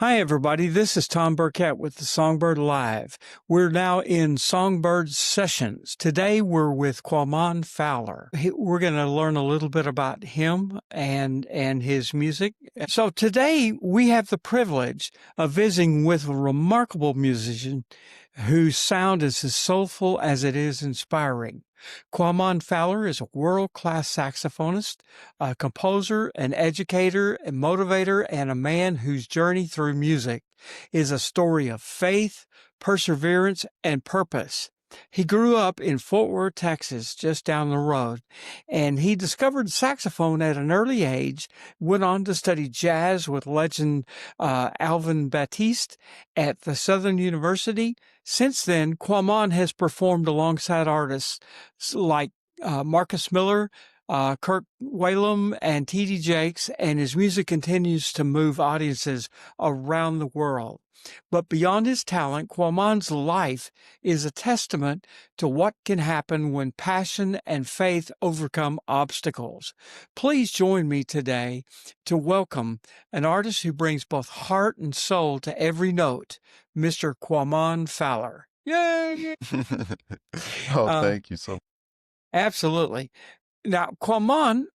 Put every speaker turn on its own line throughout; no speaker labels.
Hi, everybody. This is Tom Burkett with the Songbird Live. We're now in Songbird Sessions. Today, we're with Quanom Fowler. We're going to learn a little bit about him and his music. So today, we have the privilege of visiting with a remarkable musician whose sound is as soulful as it is inspiring. Quanom Fowler is a world-class saxophonist, a composer, an educator, a motivator, and a man whose journey through music is a story of faith, perseverance, and purpose. He grew up in Fort Worth, Texas, just down the road, and he discovered saxophone at an early age, went on to study jazz with legend Alvin Batiste at the Southern University. Since then, Quamon has performed alongside artists like Marcus Miller, Kirk Whalum, and T.D. Jakes, and his music continues to move audiences around the world. But beyond his talent, Quamon's life is a testament to what can happen when passion and faith overcome obstacles. Please join me today to welcome an artist who brings both heart and soul to every note, Mr. Quanom Fowler. Yay! Uh,
Thank you so
Absolutely. Now, Quamon,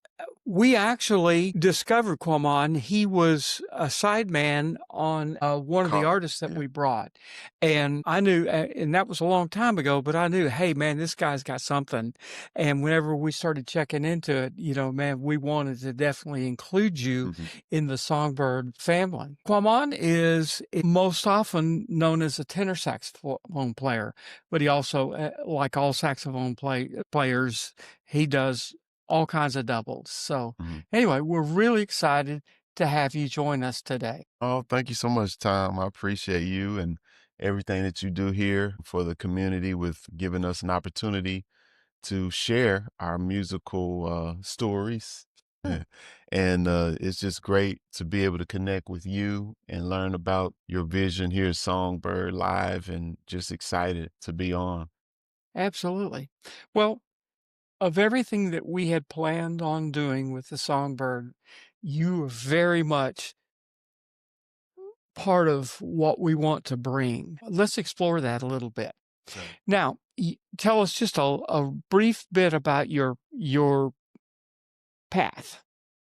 we actually discovered Quamon. He was a sideman on one of the
much.
artists that
Yeah.
we brought. And I knew, and that was a long time ago, but I knew, hey, man, this guy's got something. And whenever we started checking into it, man, we wanted to definitely include you in the Songbird family. Quamon is most often known as a tenor saxophone player, but he also, like all saxophone players, he does all kinds of doubles. So anyway, we're really excited to have you join us today.
Oh, thank you so much, Tom. I appreciate you and everything that you do here for the community with giving us an opportunity to share our musical stories.
Hmm.
And it's just great to be able to connect with you and learn about your vision here at Songbird Live and just excited to be on.
Absolutely. Well, of everything that we had planned on doing with the Songbird, you are very much part of what we want to bring. Let's explore that a little bit.
Okay.
Now, tell us just a brief bit about your path.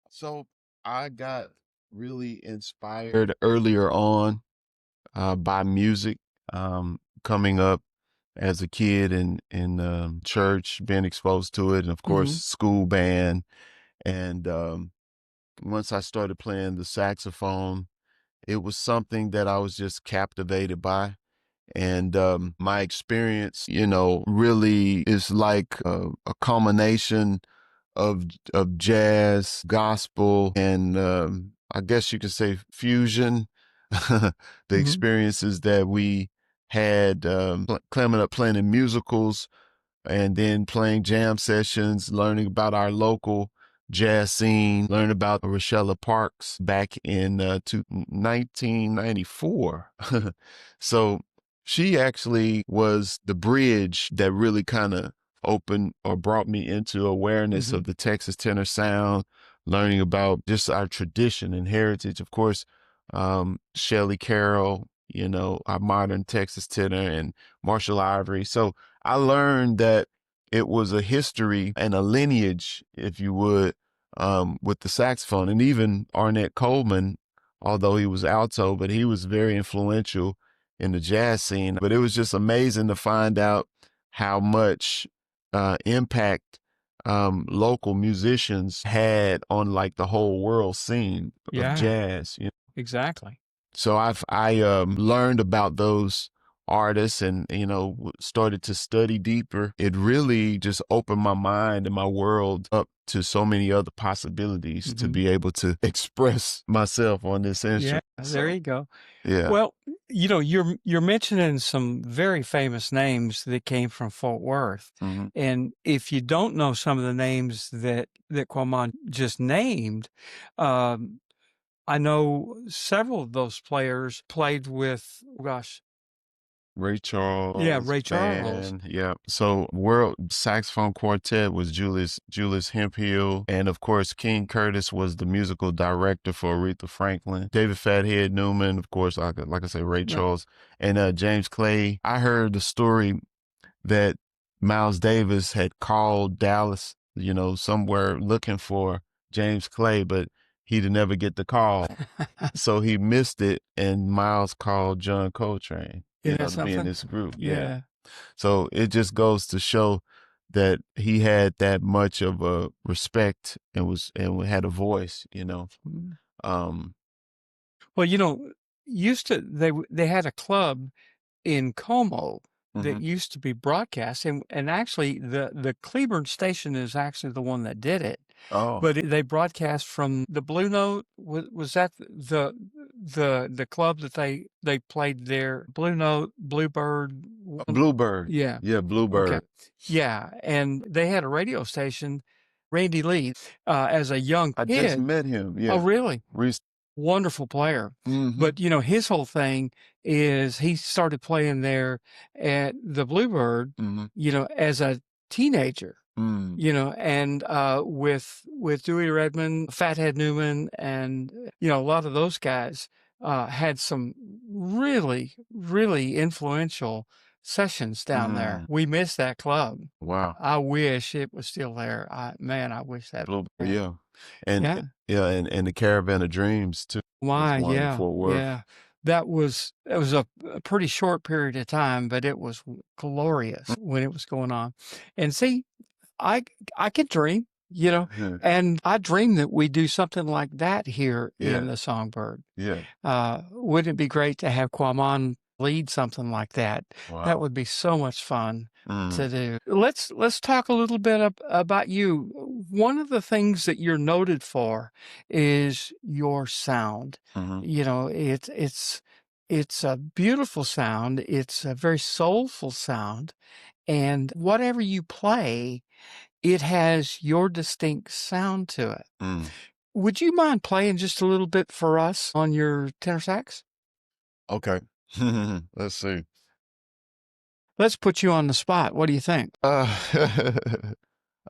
So I got really inspired earlier on by music, coming up as a kid in church, being exposed to it, and of course,
Hmm.
school band. And once I started playing the saxophone, it was something that I was just captivated by. And my experience, really is like a culmination of jazz, gospel, and I guess you could say fusion. The
Hmm.
experiences that we had climbing up playing in musicals and then playing jam sessions, learning about our local jazz scene, learn about Rochella Parks back in 1994. So she actually was the bridge that really kind of opened or brought me into awareness
Hmm.
of the Texas tenor sound, learning about just our tradition and heritage. Of course, Shelley Carroll, our modern Texas tenor, and Marshall Ivory. So I learned that it was a history and a lineage, if you would, with the saxophone. And even Arnett Coleman, although he was alto, but he was very influential in the jazz scene. But it was just amazing to find out how much impact local musicians had on like the whole world scene of
Yeah,
jazz.
exactly.
So I learned about those artists and started to study deeper. It really just opened my mind and my world up to so many other possibilities to
Hmm.
be able to express myself on this
Yeah,
instrument.
there
So
you go.
yeah.
Well, you're mentioning some very famous names that came from Fort Worth.
Hmm.
And if you don't know some of the names that Quamon just named, um, I know several of those players played with, gosh,
Ray
Yeah,
Charles,
Ray Charles.
man, yeah. So world saxophone quartet was Julius Hemphill, and of course King Curtis was the musical director for Aretha Franklin. David Fathead Newman, of course, like I say, Ray
Yeah.
Charles, and James Clay. I heard the story that Miles Davis had called Dallas, somewhere looking for James Clay, but he'd never get the call. So he missed it, and Miles called John Coltrane,
Isn't that
to be in
something?
this group. Yeah.
Yeah.
So it just goes to show that he had that much of a respect and had a voice.
Mm.
Um,
Well, used to they had a club in Como that
mhm.
used to be broadcast, and actually the Cleburne station is actually the one that did it,
Oh,
but they broadcast from the Blue Note. Was that the club that they played there? Blue Note, Bluebird.
Bluebird.
Yeah.
Yeah,
Okay.
Bluebird.
Yeah, and they had a radio station. Randy Lee, as a young
I just
kid.
met him.
Oh,
Yeah.
really?
Reese.
Wonderful player.
Mm-hmm.
But, his whole thing is he started playing there at the Bluebird,
Mm-hmm.
As a teenager,
Mm.
and with Dewey Redman, Fathead Newman, and, a lot of those guys had some really, really influential sessions down there.
Mm.
We missed that club.
Wow.
I wish it was still there. I wish that.
Bluebird.
Yeah.
Yeah. And
Yeah.
yeah, and the Caravan of Dreams too was
Why,
one in
yeah,
Fort Worth.
yeah. That was a pretty short period of time, but it was glorious when it was going on. And see, I I can dream,
Mhm.
and I dream that we do something like that here in
Yeah.
the Songbird.
Yeah.
Wouldn't it be great to have Quamon lead something like that? That
Wow.
would be so much fun
Mm.
to do. Let's talk a little bit about you. One of the things that you're noted for is your sound.
Mhm.
It's a beautiful sound. It's a very soulful sound, and whatever you play, it has your distinct sound to it.
Mm.
Would you mind playing just a little bit for us on your tenor sax?
Okay. Let's see.
Let's put you on the spot. What do you think?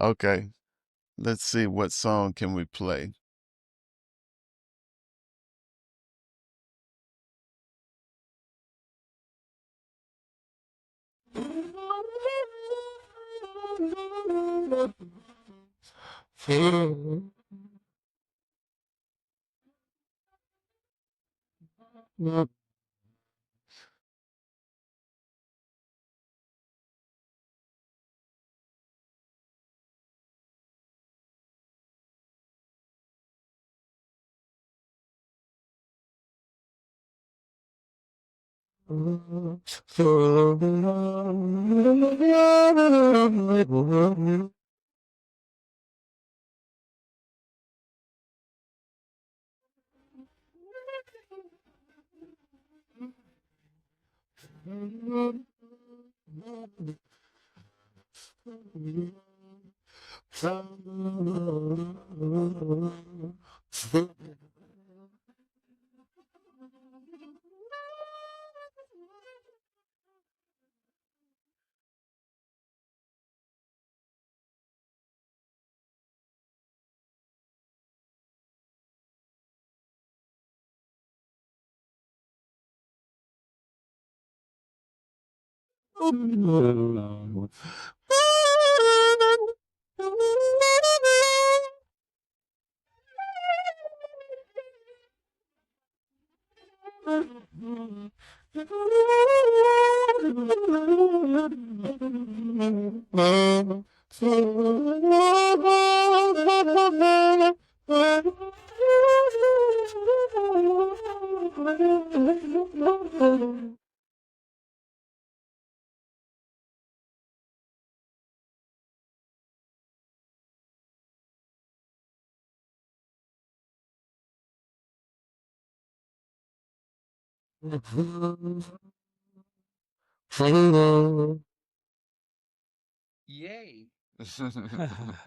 Okay. Let's see, what song can we play?
Yay.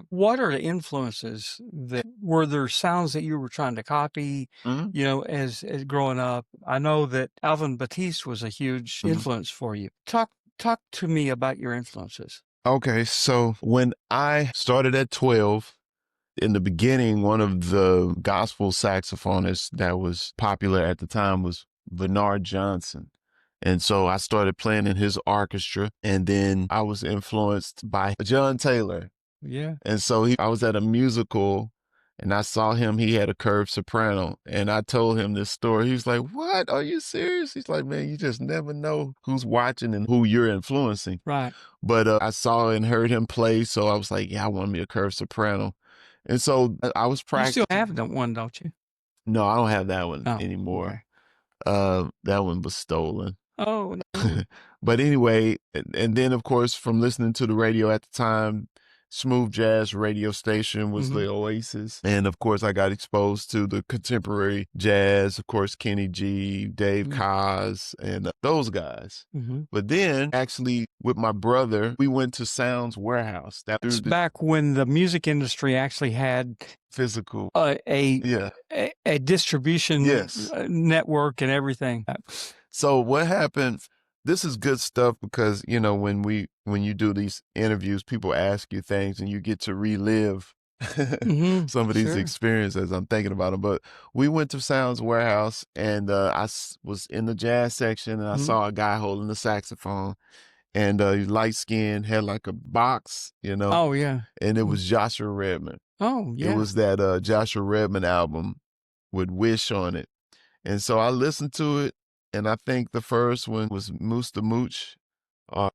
What are the influences that were there sounds that you were trying to copy,
Mhm,
as growing up? I know that Alvin Batiste was a huge
mhm.
influence for you. Talk to me about your influences.
Okay, so when I started at 12, in the beginning, one of the gospel saxophonists that was popular at the time was Bernard Johnson. And so I started playing in his orchestra, and then I was influenced by John Taylor.
Yeah.
And so I was at a musical and I saw him, he had a curved soprano. And I told him this story. He was like, "What? Are you serious?" He's like, "Man, you just never know who's watching and who you're influencing."
Right.
But I saw and heard him play. So I was like, yeah, I want me a curved soprano. And so I was
You still
practicing.
have that one, don't you?
No, I don't have that one
Oh,
anymore.
okay.
That one was stolen.
Oh, no.
But anyway, and then of course from listening to the radio at the time, smooth jazz radio station was
Mhm.
the Oasis. And of course I got exposed to the contemporary jazz, of course Kenny G, Dave
Mm.
Koz, and those guys.
Mhm.
But then actually with my brother, we went to Sounds Warehouse. That
It's
through the
back when the music industry actually had
physical.
a a
Yeah.
a distribution,
Yes.
network and everything.
So what happened, this is good stuff because, when you do these interviews, people ask you things and you get to relive
Mhm.
some of these
Sure.
experiences. I'm thinking about them, but we went to Sounds Warehouse and was in the jazz section and I
Mhm.
saw a guy holding the saxophone and he's light skinned, had like a box,
Oh, yeah.
and it
Mm.
was Joshua Redman.
Oh,
It
yeah.
was that Joshua Redman album with Wish on it. And so I listened to it, and I think the first one was Moose the Mooch. Uh,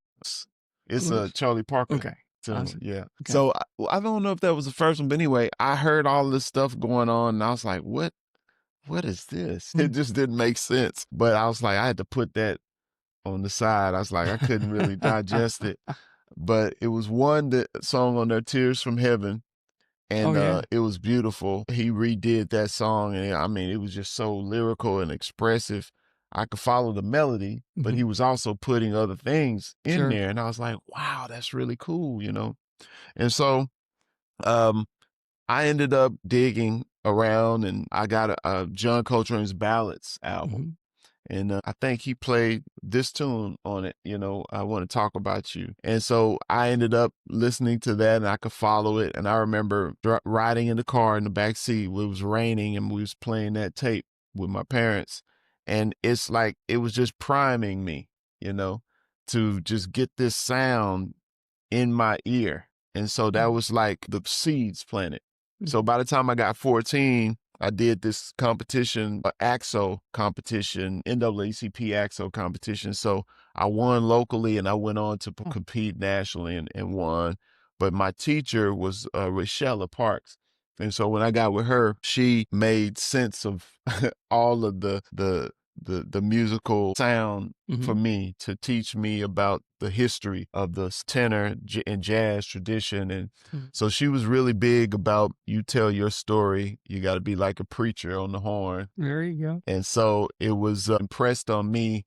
it's a
Oops.
Charlie Parker
Okay. I
tune,
see.
yeah.
Okay.
So I don't know if that was the first one, but anyway, I heard all this stuff going on, and I was like, What is this?" It
Mm.
just didn't make sense. But I was like, I had to put that on the side. I was like, I couldn't really digest it. But it was one that song on there, Tears from Heaven,
Oh,
and
yeah.
it was beautiful. He redid that song, and I mean, it was just so lyrical and expressive. I could follow the melody, but
Mhm.
he was also putting other things in
Sure.
there, and I was like, "Wow, that's really cool." And so, um, I ended up digging around, and I got a John Coltrane's Ballads album.
Mhm.
And I think he played this tune on it, I Want to Talk About You. And so I ended up listening to that and I could follow it. And I remember riding in the car in the back seat. It was raining and we was playing that tape with my parents. And it's like, it was just priming me, you know, to just get this sound in my ear. And so that
Mm.
was like the seeds planted.
Mm.
So by the time I got 14, I did this competition, AXO competition, NAACP AXO competition. So I won locally and I went on to
Oh.
compete nationally and won. But my teacher was Rachella Parks. And so when I got with her, she made sense of all of the musical sound for
Mhm.
me to teach me about the history of the tenor and jazz tradition. And
Mm.
so she was really big about you tell your story. You got to be like a preacher on the horn.
There you go.
And so it was impressed on me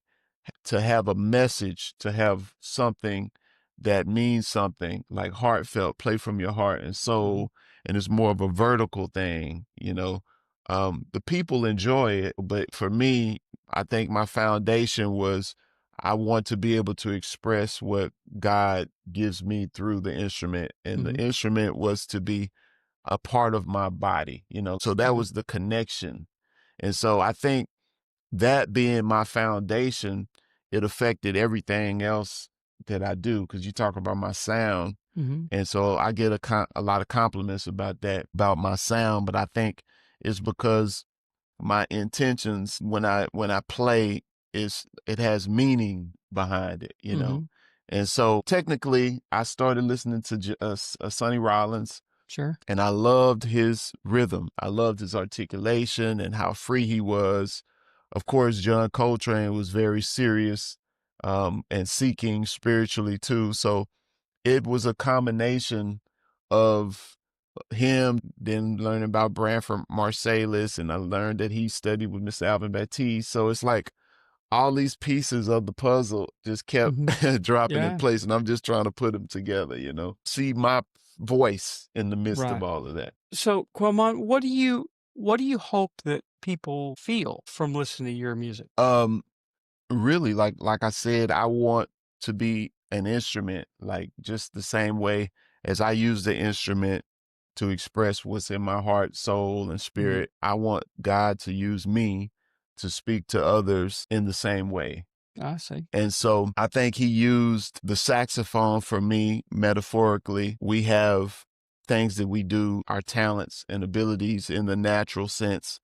to have a message, to have something that means something like heartfelt, play from your heart and
Mhm.
soul. And it's more of a vertical thing. The people enjoy it, but for me, I think my foundation was I want to be able to express what God gives me through the instrument. And the
Mhm.
instrument was to be a part of my body. So that
Right.
was the connection. And so I think that being my foundation, it affected everything else that I do. Cause you talk about my sound.
Mhm.
And so I get a lot of compliments about that, about my sound, but I think it's because my intentions when I play is it has meaning behind it.
Mhm.
And so technically I started listening to Sonny Rollins
Sure.
and I loved his rhythm. I loved his articulation and how free he was. Of course, John Coltrane was very serious and seeking spiritually too. So it was a combination of him, then learning about Branford Marsalis, and I learned that he studied with Mr. Alvin Batiste. So it's like all these pieces of the puzzle just kept
Mhm.
dropping in
Yeah.
place, and I'm just trying to put them together. See my voice in the midst of
Right.
all of that.
So, Quamon, what do you hope that people feel from listening to your music?
Um, Really, like I said, I want to be an instrument, like just the same way as I use the instrument to express what's in my heart, soul, and
Mhm.
spirit. I want God to use me to speak to others in the same way.
I see.
And so I think he used the saxophone for me metaphorically. We have things that we do, our talents and abilities in the natural sense.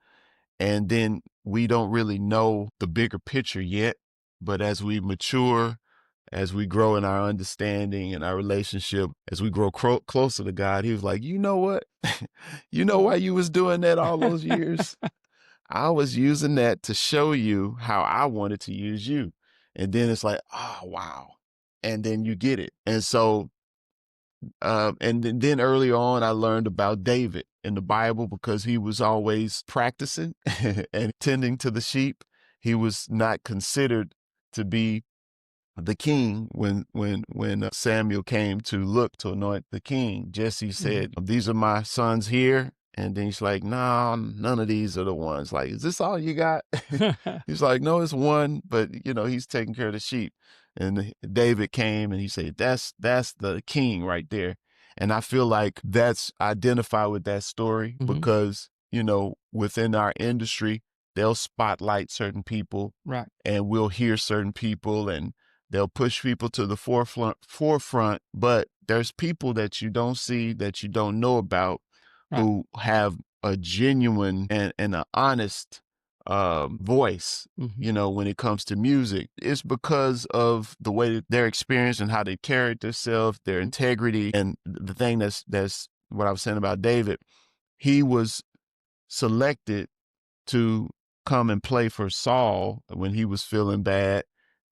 And then we don't really know the bigger picture yet. But as we mature, as we grow in our understanding and our relationship, as we grow closer to God, he was like, you know what? You know why
Well,
you was doing that all those years? I was using that to show you how I wanted to use you. And then it's like, oh, wow. And then you get it. And so, and then early on, I learned about David in the Bible because he was always practicing and tending to the sheep. He was not considered to be the king when Samuel came to look to anoint the king. Jesse
mhm.
said, "These are my sons here." And then he's like, "No, none of these are the ones." Like, is this all you got? He's like, "No, it's one, but he's taking care of the sheep." And David came and he said, "That's the king right there." And I feel like that's identify with that story
Mhm.
because within our industry, they'll spotlight certain people,
Right.
and we'll hear certain people, and they'll push people to the forefront, but there's people that you don't see, that you don't know about,
Right.
who have a genuine and an honest voice,
Mhm.
when it comes to music. It's because of the way that their experience and how they carried themselves, their
Mm.
integrity. And the thing that's what I was saying about David, he was selected to come and play for Saul when he was feeling bad.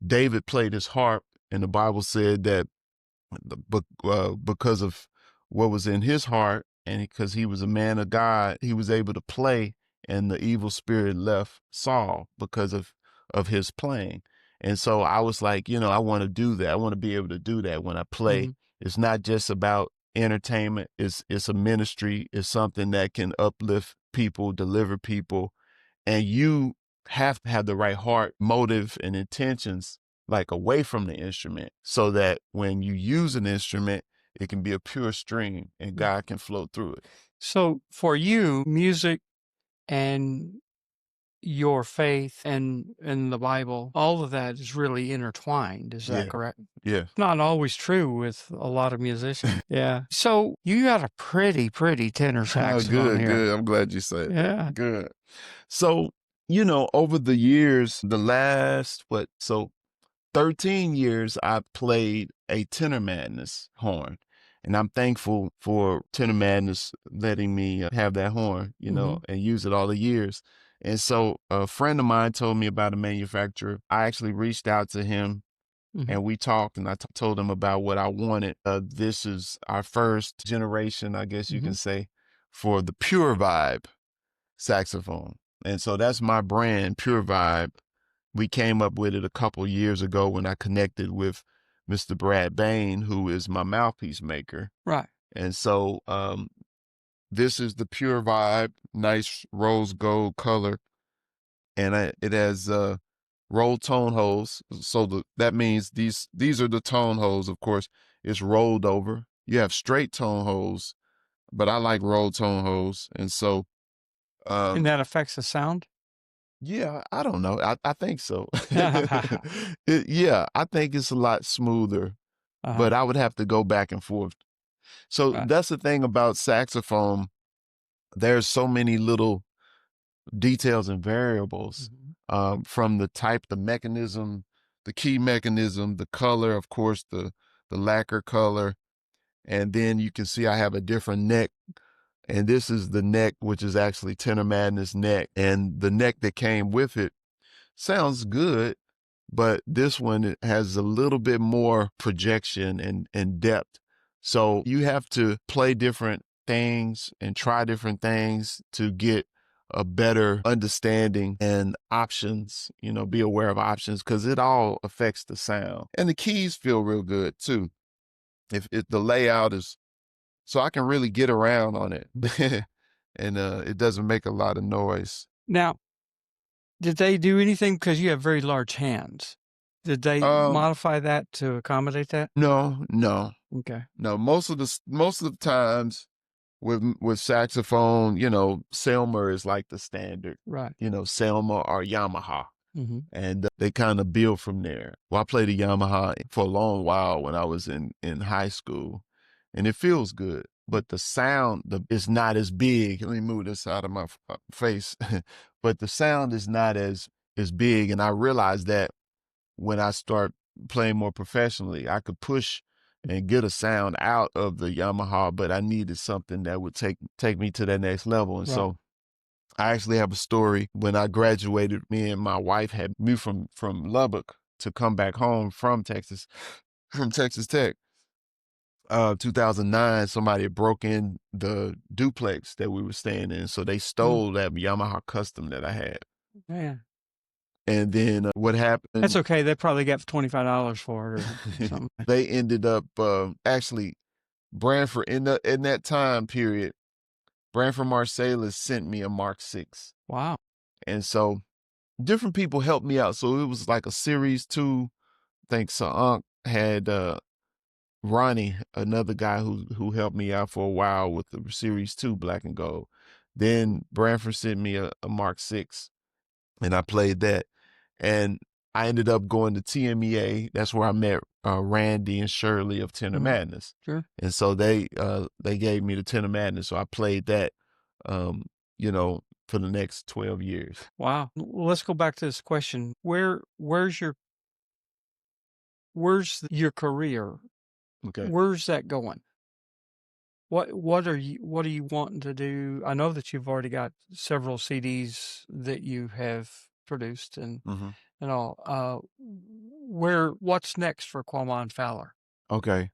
David played his harp, and the Bible said that because of what was in his heart, and because he was a man of God, he was able to play, and the evil spirit left Saul because of his playing. And so I was like, I want to do that. I want to be able to do that when I play.
Mhm.
It's not just about entertainment. It's a ministry. It's something that can uplift people, deliver people, and you have to have the right heart, motive, and intentions, like away from the instrument, so that when you use an instrument, it can be a pure stream and
Mm.
God can flow through it.
So, for you, music and your faith and the Bible, all of that is really intertwined. Is that
Yeah.
correct?
Yeah.
Not always true with a lot of musicians. Yeah. So you got a pretty tenor
Oh,
saxophone
good,
here.
good. I'm glad you said that.
Yeah.
Good. So, over the years, the last, 13 years, I played a Tenor Madness horn. And I'm thankful for Tenor Madness letting me have that horn,
Mhm.
and use it all the years. And so a friend of mine told me about a manufacturer. I actually reached out to him
Mhm.
and we talked, and I told him about what I wanted. This is our first generation, I guess you can
Mhm.
say, for the Pure Vibe saxophone. And so that's my brand, Pure Vibe. We came up with it a couple years ago when I connected with Mr. Brad Bain, who is my mouthpiece maker.
Right.
And so this is the Pure Vibe, nice rose gold color, and it has rolled tone holes. So that means these are the tone holes. Of course, it's rolled over. You have straight tone holes, but I like rolled tone holes, and so
And
um,
that affects the sound?
yeah, I don't know. I think so.
Uh-huh.
Yeah, I think it's a lot smoother, but I would have to go back and forth. So
Right.
that's the thing about saxophone. There's so many little details and variables,
Mhm.
from the type, the mechanism, the key mechanism, the color, of course, the lacquer color. And then you can see I have a different neck. And this is the neck, which is actually Tenor Madness neck. And the neck that came with it sounds good, but this one it has a little bit more projection and depth. So you have to play different things and try different things to get a better understanding and options, be aware of options because it all affects the sound. And the keys feel real good too. If the layout is so I can really get around on it. And it doesn't make a lot of noise.
Now, did they do anything because you have very large hands? Did they
Um,
modify that to accommodate that?
no, no,
Okay.
no. Most of the times with saxophone, Selmer is like the standard,
Right.
Selmer or Yamaha.
Mhm.
And they kind of build from there. Well, I played the Yamaha for a long while when I was in high school, and it feels good. But the sound is not as big. Let me move this out of my face. But the sound is not as big, and I realized that when I start playing more professionally, I could push and get a sound out of the Yamaha, but I needed something that would take me to that next level. And
Right.
so I actually have a story. When I graduated, me and my wife had moved from Lubbock to come back home from Texas, from Texas Tech. 2009, somebody had broke in the duplex that we were staying in, so they stole that Yamaha Custom that I had.
Man.
And then what happened?
That's okay. They probably got $25 for it or something.
They ended up actually Branford in that time period. Branford Marsalis sent me a Mark VI,
Wow.
and so different people helped me out. So it was like a series two. I think Sir had Ronnie, another guy who helped me out for a while with the series two black and gold. Then Branford sent me a Mark VI, and I played that. And I ended up going to TMEA. That's where I met Randy and Shirley of Tenor Madness.
Sure.
And so they gave me the Tenor Madness. So I played that, for the next 12 years.
Wow. Well, let's go back to this question. Where's your career?
Okay.
Where's that going? What are you wanting to do? I know that you've already got several CDs that you have produced and all. What's next for Quanom Fowler?
Okay.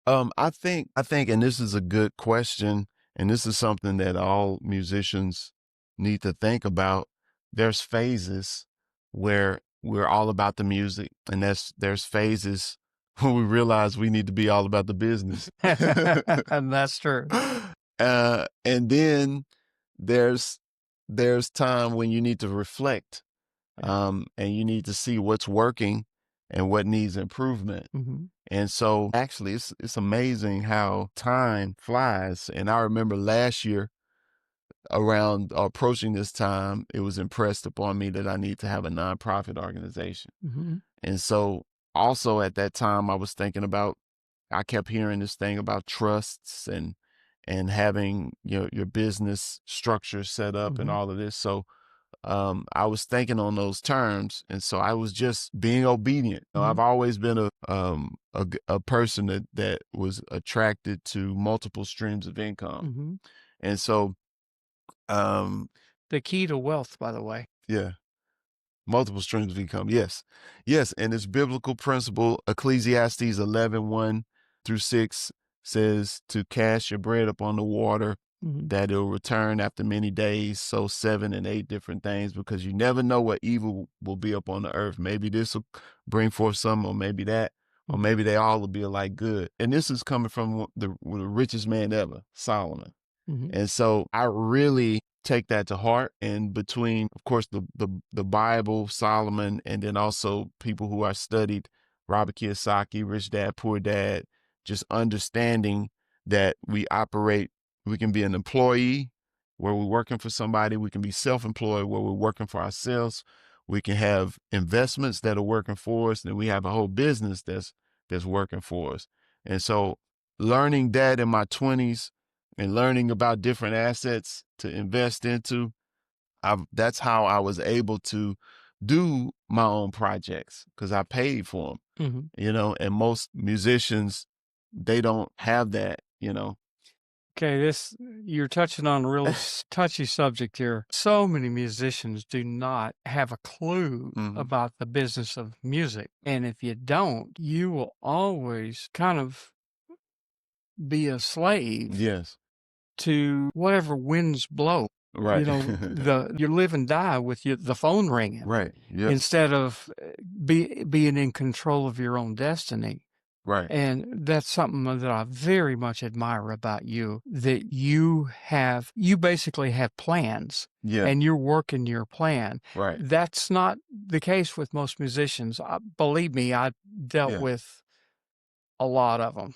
I think, and this is a good question, and this is something that all musicians need to think about. There's phases where we're all about the music, and there's phases when we realize we need to be all about the business.
And that's true.
And then there's time when you need to reflect, and you need to see what's working and what needs improvement. And so actually it's amazing how time flies. And I remember last year around approaching this time, it was impressed upon me that I need to have a nonprofit organization. And so also at that time I was thinking about, I kept hearing this thing about trusts and having your business structure set up and all of this. So I was thinking on those terms, and so I was just being obedient. I've always been a person that was attracted to multiple streams of income, and so
the key to wealth, by the way.
Yeah, multiple streams of income. Yes, yes, and it's biblical principle. Ecclesiastes 11:1-6 says to cast your bread upon the water, that it'll return after many days. So 7 and 8 different things, because you never know what evil will be up on the earth. Maybe this will bring forth some, or maybe that, or maybe they all will be alike good. And this is coming from the richest man ever, Solomon. And so I really take that to heart. And between, of course, the Bible, Solomon, and then also people who I studied, Robert Kiyosaki, Rich Dad, Poor Dad, just understanding that we can be an employee where we're working for somebody. We can be self-employed where we're working for ourselves. We can have investments that are working for us, and we have a whole business that's working for us. And so learning that in my 20s and learning about different assets to invest into, that's how I was able to do my own projects, because I paid for them, and most musicians, they don't have that.
Okay, you're touching on a real touchy subject here. So many musicians do not have a clue about the business of music. And if you don't, you will always kind of be a slave
Yes.
to whatever winds blow.
Right.
You live and die with the phone ringing.
Right. Yeah.
Instead of being in control of your own destiny.
Right.
And that's something that I very much admire about you, that you basically have plans
Yeah.
and you're working your plan.
Right.
That's not the case with most musicians. Believe me, I dealt
Yeah.
with a lot of them.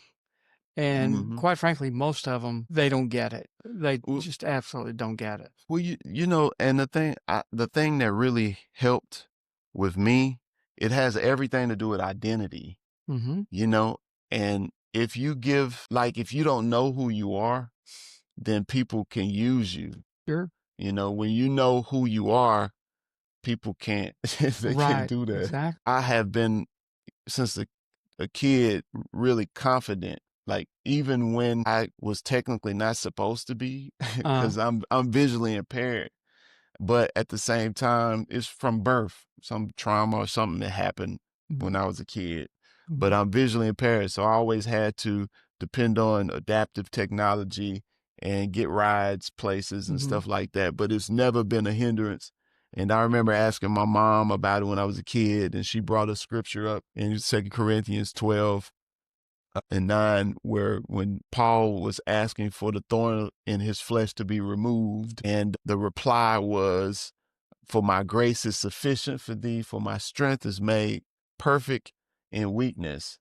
And
Hmm.
quite frankly, most of them, they don't get it. They
Well,
just absolutely don't get it.
well, you know, and the thing that really helped with me, it has everything to do with identity,
Mhm.
you know, and if you give, like, if you don't know who you are, then people can use you.
Sure.
You know, when you know who you are, people can't, they can't
Right.
do that.
Exactly.
I have been since a kid really confident. Like even when I was technically not supposed to be,
Uh,
because I'm visually impaired, but at the same time, it's from birth, some trauma or something that happened when
mhm,
I was a kid. But
mhm,
I'm visually impaired, so I always had to depend on adaptive technology and get rides places and
mhm,
stuff like that. But it's never been a hindrance. And I remember asking my mom about it when I was a kid, and she brought a scripture up in 2 Corinthians 12 and 9, where when Paul was asking for the thorn in his flesh to be removed, and the reply was, "For my grace is sufficient for thee, for my strength is made perfect in weakness."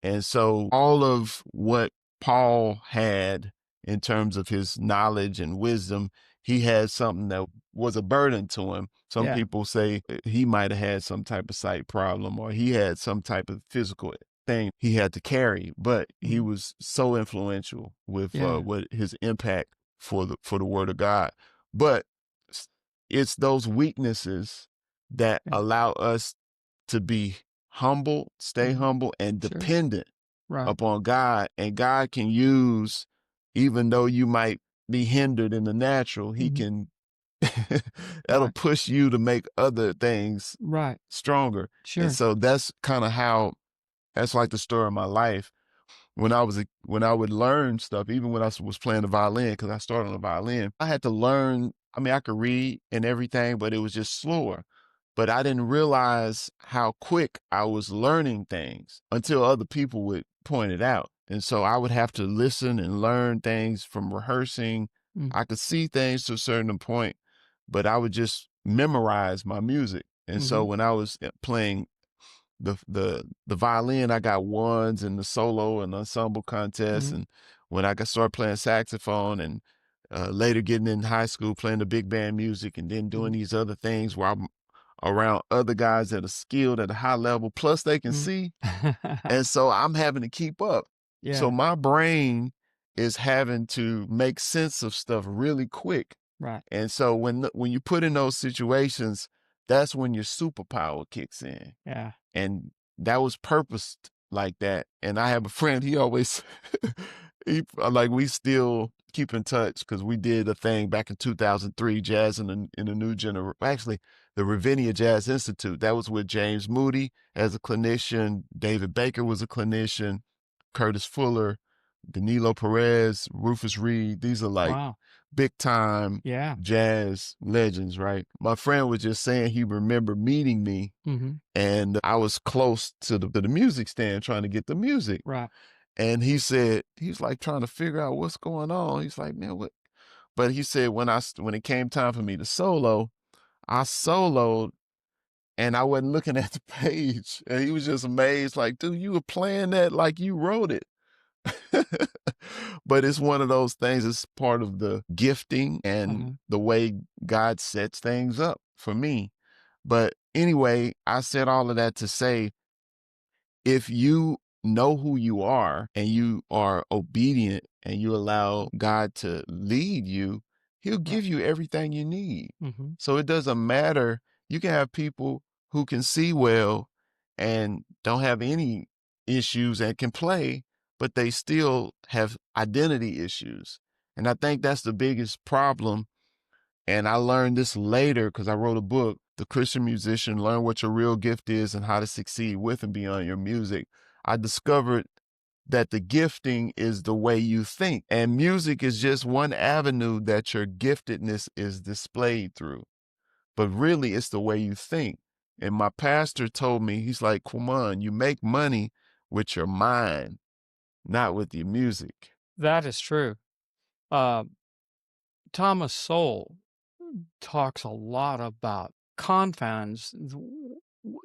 And so all of what Paul had in terms of his knowledge and wisdom, he had something that was a burden to him. Some
yeah,
people say he might have had some type of sight problem, or he had some type of physical thing he had to carry, but he
mhm,
was so influential with
yeah,
what his impact for the word of God. But s- it's those weaknesses that
yeah,
allow us to be humble, stay
mhm,
humble and
sure,
dependent
right,
upon God. And God can use, even though you might be hindered in the natural, he
mhm,
can, that'll
right,
push you to make other things
right,
stronger. And
sure,
so that's kind of how, that's like the story of my life. When I would learn stuff, even when was playing the violin, because I started on the violin, I had to learn. I mean, I could read and everything, but it was just slower. But I didn't realize how quick I was learning things until other people would point it out. And so I would have to listen and learn things from rehearsing.
mm,
I could see things to a certain point, but I would just memorize my music. And so
mhm,
when I was playing the violin, I got ones in the solo and ensemble contest.
mhm,
And when I got started playing saxophone, and later getting in high school playing the big band music, and then doing
mhm,
these other things where I'm around other guys that are skilled at a high level, plus they can
mhm.
see. And so I'm having to keep up. So
Yeah,
my brain is having to make sense of stuff really quick.
right,
And so when you put in those situations, that's when your superpower kicks in.
yeah,
And that was purposed like that. And I have a friend, he always, like, we still keep in touch because we did a thing back in 2003, Jazz in the New Generation. Actually, the Ravinia Jazz Institute. That was with James Moody as a clinician. David Baker was a clinician. Curtis Fuller, Danilo Perez, Rufus Reed. These are like
wow,
big time
yeah,
jazz legends, right? My friend was just saying he remembered meeting me,
mhm,
and I was close to the music stand trying to get the music.
right,
And he said, he's like trying to figure out what's going on. He's like, man, what? But he said, when it came time for me to solo, I soloed and I wasn't looking at the page. And he was just amazed, like, dude, you were playing that like you wrote it. But it's one of those things, it's part of the gifting and
uh-huh,
the way God sets things up for me. But anyway, I said all of that to say, if you know who you are and you are obedient and you allow God to lead you, he'll
right,
give you everything you need.
mhm,
So it doesn't matter. You can have people who can see well and don't have any issues and can play, but they still have identity issues. And I think that's the biggest problem. And I learned this later because I wrote a book, The Christian Musician, Learn What Your Real Gift Is and How to Succeed with and Beyond Your Music. I discovered that the gifting is the way you think, and music is just one avenue that your giftedness is displayed through. But really, it's the way you think. And my pastor told me, he's like, Quanon, you make money with your mind, not with your music.
That is true. Uh, Thomas Sowell talks a lot about confines.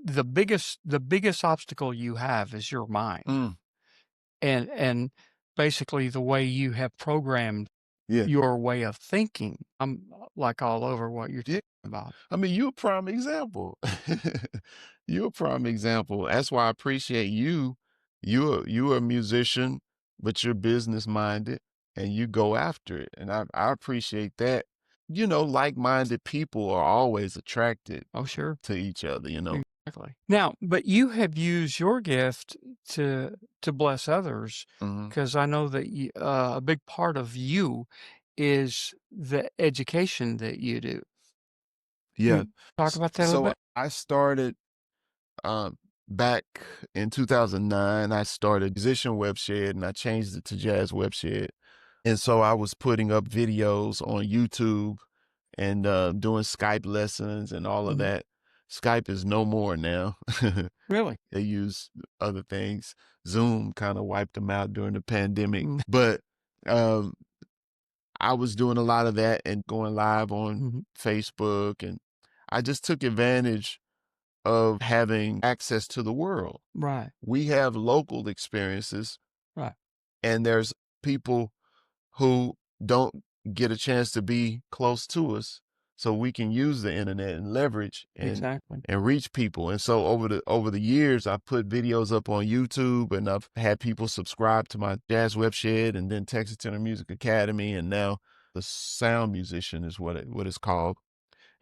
The biggest obstacle you have is your mind,
Mm,
and basically the way you have programmed
yeah.
your way of thinking. I'm like all over what you're
Yeah.
talking about.
I mean, you're a prime example. You're a prime example. That's why I appreciate you. You're a musician, but you're business minded and you go after it. And I appreciate that. You know, like-minded people are always attracted
Oh, sure.
to each other, you know.
Exactly. Now, but you have used your gift to bless others,
Hmm.
because I know that a big part of you is the education that you do. Can
Yeah.
you talk about that a little
So
bit?
I started back in 2009. I started Musician Webshed and I changed it to Jazz Webshed. And so I was putting up videos on YouTube and doing Skype lessons and all of
Mhm.
that. Skype is no more now.
Really?
They use other things. Zoom kind of wiped them out during the pandemic.
Mm,
But um, I was doing a lot of that and going live on
mhm.
Facebook. And I just took advantage of having access to the world.
Right,
We have local experiences,
right.
and there's people who don't get a chance to be close to us, so we can use the internet and leverage
Exactly.
and reach people. And so over the years, I put videos up on YouTube, and I've had people subscribe to my Jazz Webshed, and then Texas Tenor Music Academy, and now the Sound Musician is what it's called.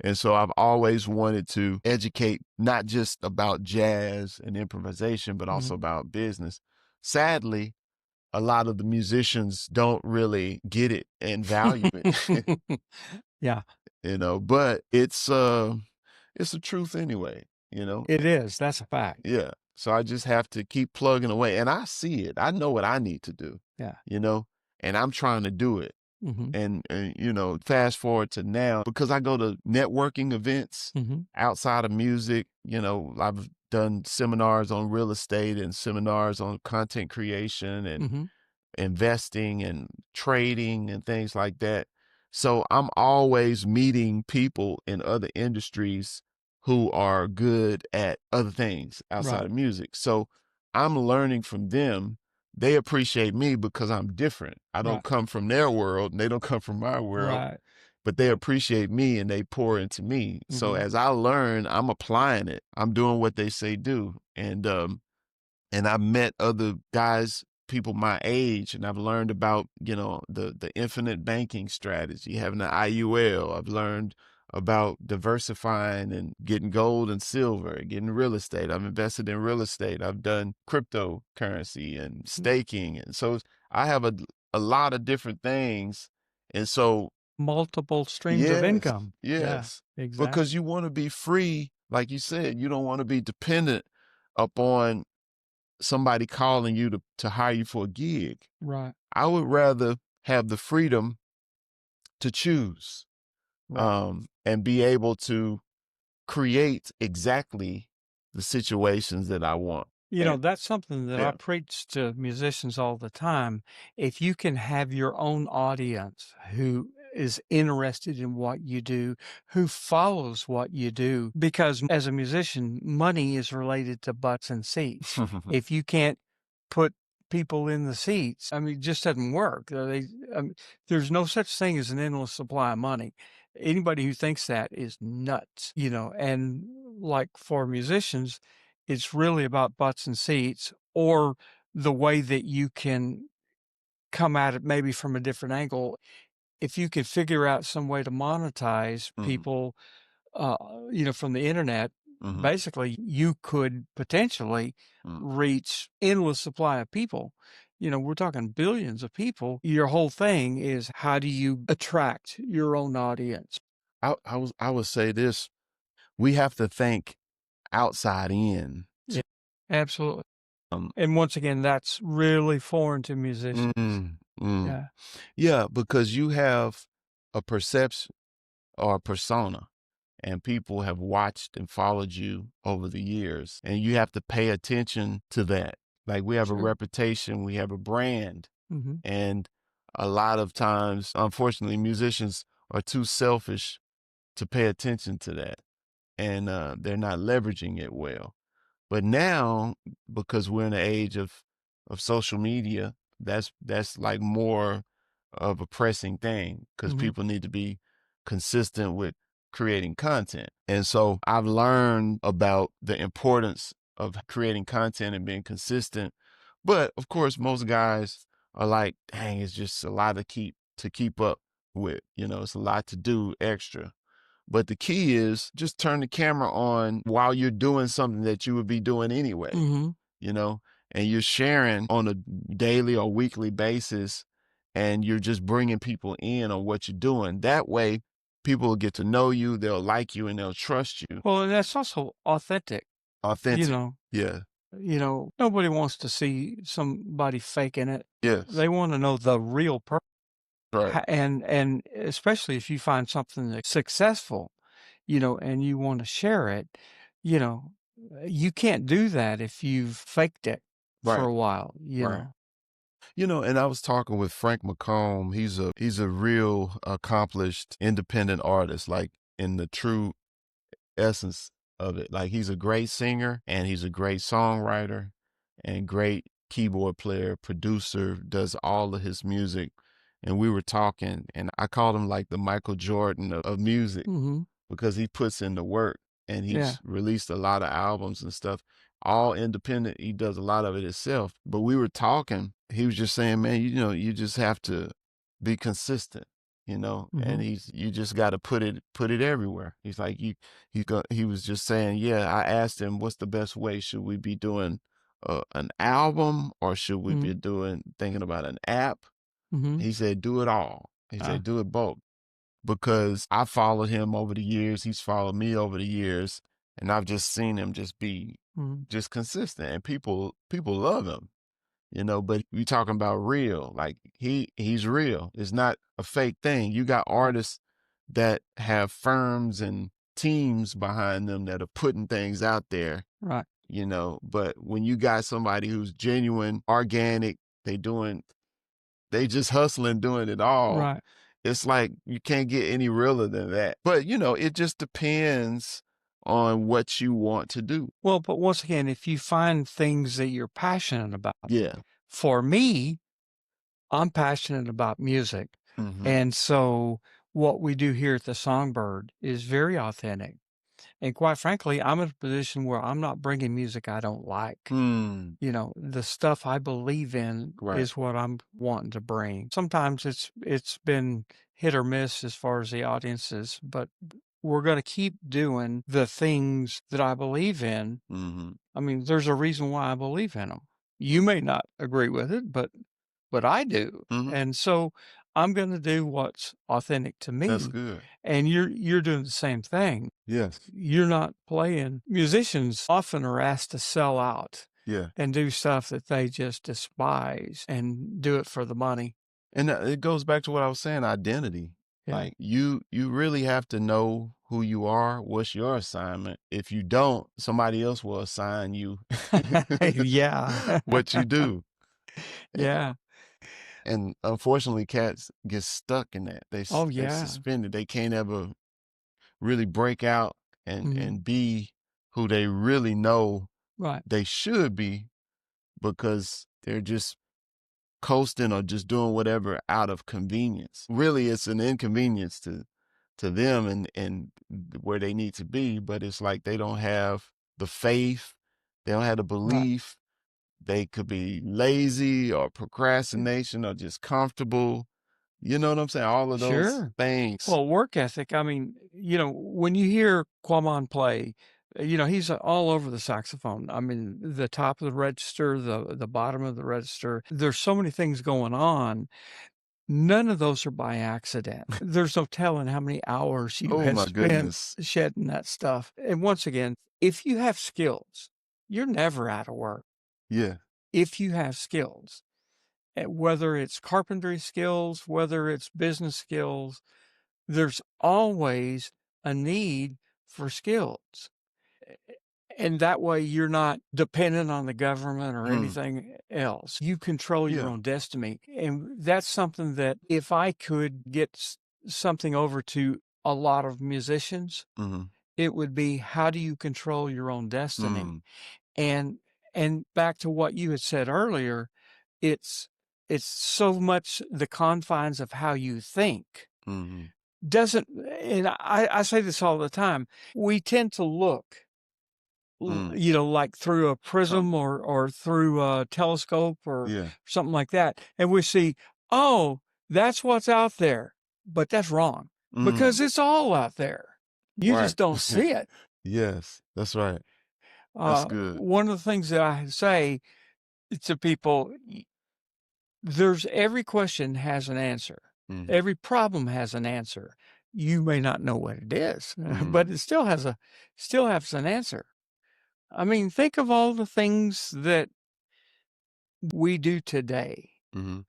And so I've always wanted to educate not just about jazz and improvisation, but
Mhm.
also about business. Sadly, a lot of the musicians don't really get it and value it,
Yeah,
but it's the truth anyway, you know?
it is. That's a fact.
Yeah. So I just have to keep plugging away and I see it. I know what I need to do,
Yeah.
you know, and I'm trying to do it.
Mhm,
And fast forward to now because I go to networking events
mhm,
outside of music. I've done seminars on real estate and seminars on content creation and
mhm.
investing and trading and things like that. So I'm always meeting people in other industries who are good at other things outside
Right,
of music. So I'm learning from them. They appreciate me because I'm different. I don't
right,
come from their world and they don't come from my world,
right.
but they appreciate me and they pour into me. So
Mhm.
as I learn, I'm applying it. I'm doing what they say do. And I've met other guys, people my age, and I've learned about, the infinite banking strategy, having an IUL. I've learned about diversifying and getting gold and silver, getting real estate. I've invested in real estate. I've done cryptocurrency and
Mm.
staking. And so I have a lot of different things. And so,
Multiple streams of
yes,
income. Yeah,
yes, because
exactly.
you want to be free. Like you said, you don't want to be dependent upon somebody calling you to hire you for a gig.
Right,
I would rather have the freedom to choose,
right.
and be able to create exactly the situations that I want. And
That's something that I
yeah.
preach to musicians all the time. If you can have your own audience who is interested in what you do, who follows what you do, because as a musician, money is related to butts and seats. If you can't put people in the seats, I mean, it just doesn't work. There's no such thing as an endless supply of money. Anybody who thinks that is nuts, and like for musicians, it's really about butts and seats or the way that you can come at it maybe from a different angle. If you could figure out some way to monetize
Mhm,
people, uh, from the internet,
mhm,
basically you could potentially
mhm.
reach endless supply of people. We're talking billions of people. Your whole thing is how do you attract your own audience?
I would say this: we have to think outside in.
Yeah, absolutely.
Um,
And once again, that's really foreign to musicians.
mm, mm.
Yeah.
Yeah, because you have a perception or a persona, and people have watched and followed you over the years, and you have to pay attention to that. Like we have a
Sure.
reputation, we have a brand,
Mhm.
and a lot of times, unfortunately, musicians are too selfish to pay attention to that, and they're not leveraging it well. But now, because we're in the age of social media, that's like more of a pressing thing because
Mhm.
people need to be consistent with creating content. And so I've learned about the importance of creating content and being consistent. But of course, most guys are like, dang, it's just a lot to keep up with. You know, it's a lot to do extra. But the key is just turn the camera on while you're doing something that you would be doing anyway,
Mhm.
you know, and you're sharing on a daily or weekly basis, and you're just bringing people in on what you're doing. That way, people will get to know you, they'll like you, and they'll trust you.
Well, and that's also authentic, you
Authentic.
know
Yeah.
nobody wants to see somebody faking it.
Yes.
They wanna know the real person.
Right.
And especially if you find something that's successful, and you wanna share it, you can't do that if you've faked it for
Right.
a while,
Right. And I was talking with Frank McComb. He's a real accomplished independent artist, like in the true essence of it. Like he's a great singer and he's a great songwriter and great keyboard player, producer, does all of his music. And we were talking, and I called him like the Michael Jordan of music
Mhm.
because he puts in the work and
Yeah.
he's released a lot of albums and stuff, all independent. He does a lot of it himself. But we were talking, he was just saying, man, you just have to be consistent, and
Mhm.
you just got to put it everywhere. He's like, he was just saying, yeah, I asked him, what's the best way? Should we be doing an album or should we be
Mhm.
thinking about an app?
Mhm.
He said, do it all. He
Uh,
said, do it both because I followed him over the years. He's followed me over the years, and I've just seen him just be
mhm.
just consistent, and people love him. But we talking about real, like he's real. It's not a fake thing. You got
Right.
artists that have firms and teams behind them that are putting things out there,
Right.
but when you got somebody who's genuine, organic, they doing they just hustling, doing it all.
Right.
It's like you can't get any realer than that. But, it just depends on what you want to do.
Well, but once again, if you find things that you're passionate about,
Yeah.
for me, I'm passionate about music.
Mhm.
And so what we do here at the Songbird is very authentic. And quite frankly, I'm in a position where I'm not bringing music I don't like.
Mm.
The stuff I believe in
Right.
is what I'm wanting to bring. Sometimes it's been hit or miss as far as the audiences, but we're going to keep doing the things that I believe in.
Mhm.
I mean, there's a reason why I believe in them. You may not agree with it, but I do.
Mhm.
And so I'm going to do what's authentic to
That's
me.
good.
And you're doing the same thing.
Yes.
You're not playing. Musicians often are asked to sell out
Yeah.
and do stuff that they just despise and do it for the money.
And it goes back to what I was saying, identity.
Yeah.
Like you really have to know who you are, what's your assignment. If you don't, somebody else will assign you
Yeah.
what you do.
Yeah.
And unfortunately, cats get stuck in that.
Oh,
They
yeah.
suspended. They can't ever really break out and
Mhm.
and be who they really know
Right.
they should be because they're just coasting or just doing whatever out of convenience. Really, it's an inconvenience to them and where they need to be, but it's like they don't have the faith, they don't have the
Right.
belief. They could be lazy or procrastination or just comfortable. You know what I'm saying? All of those
Sure.
things.
Well, work ethic, I mean, when you hear Quamon play, he's all over the saxophone. I mean, the top of the register, the bottom of the register. There's so many things going on. None of those are by accident. There's no telling how many hours you
Oh
have
my
spent
goodness.
shedding that stuff. And once again, if you have skills, you're never out of work.
Yeah.
If you have skills, whether it's carpentry skills, whether it's business skills, there's always a need for skills. And that way you're not dependent on the government or
Mm.
anything else. You control your
Yeah.
own destiny. And that's something that if I could get something over to a lot of musicians,
Mhm.
it would be how do you control your own destiny?
Mm.
And back to what you had said earlier, it's so much the confines of how you think.
Mhm.
Doesn't and I say this all the time. We tend to look
Mm.
like through a
Uh,
prism or through a telescope or
yeah.
something like that, and we see, "Oh, that's what's out there." But that's wrong
Mm.
because it's all out there. You
Right.
just don't see it.
Yes, that's right. That's good.
One of the things that I say to people, there's every question has an answer.
Mhm.
Every problem has an answer. You may not know what it is, but
Mhm.
it still has an answer. I mean, think of all the things that we do today,
Mhm.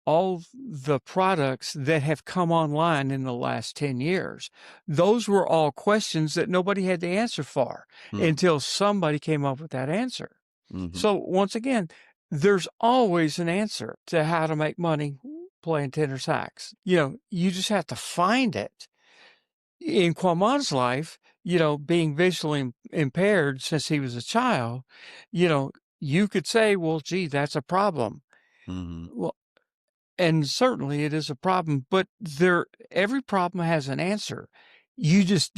all the products that have come online in the last 10 years. Those were all questions that nobody had the answer for
Mm.
until somebody came up with that answer.
Mhm.
So once again, there's always an answer to how to make money playing tenor sax. You just have to find it. In Quamon's life, being visually impaired since he was a child, you know, you could say, well, gee, that's a problem.
Mhm.
Well, and certainly it is a problem, but every problem has an answer. You just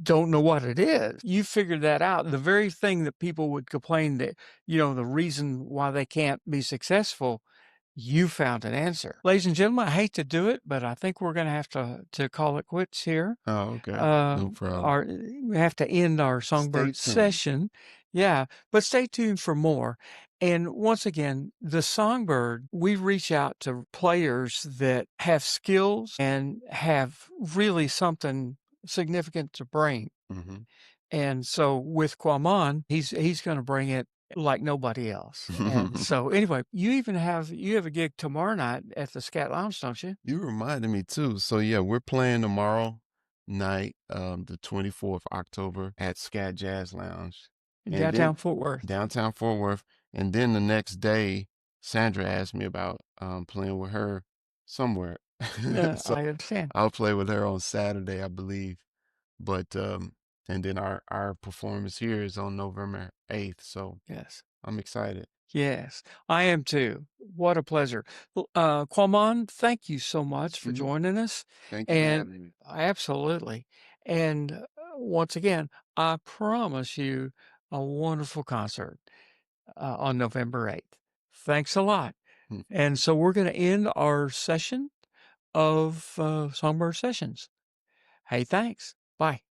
don't know what it is. You figured that out. The very thing that people would complain that, the reason why they can't be successful, you found an answer. Ladies and gentlemen, I hate to do it, but I think we're going to have to call it quits here.
Oh, okay. No problem.
We have to end our
Stay
songbird
tuned.
session. Yeah, but stay tuned for more. And once again, the songbird, we reach out to players that have skills and have really something significant to bring.
Mhm.
And so with Quamon, he's going to bring it like nobody else. And so anyway, you have a gig tomorrow night at the Scat Lounge, don't you?
You reminded me too. So yeah, we're playing tomorrow night, the 24th October at Scat Jazz Lounge.
In
And then
downtown Fort Worth.
downtown Fort Worth. And then the next day, Sandra asked me about playing with her somewhere. So
I understand.
I'll play with her on Saturday, I believe. But and then our performance here is on November 8th. So
Yes.
I'm excited.
Yes, I am too. What a pleasure. Well, Quamon, thank you so much for
Mhm.
joining us.
Thank you for
And
having me.
absolutely. And once again, I promise you a wonderful concert on November 8th. Thanks a lot. And so we're going to end our session of Songbird Sessions. Hey, thanks. Bye.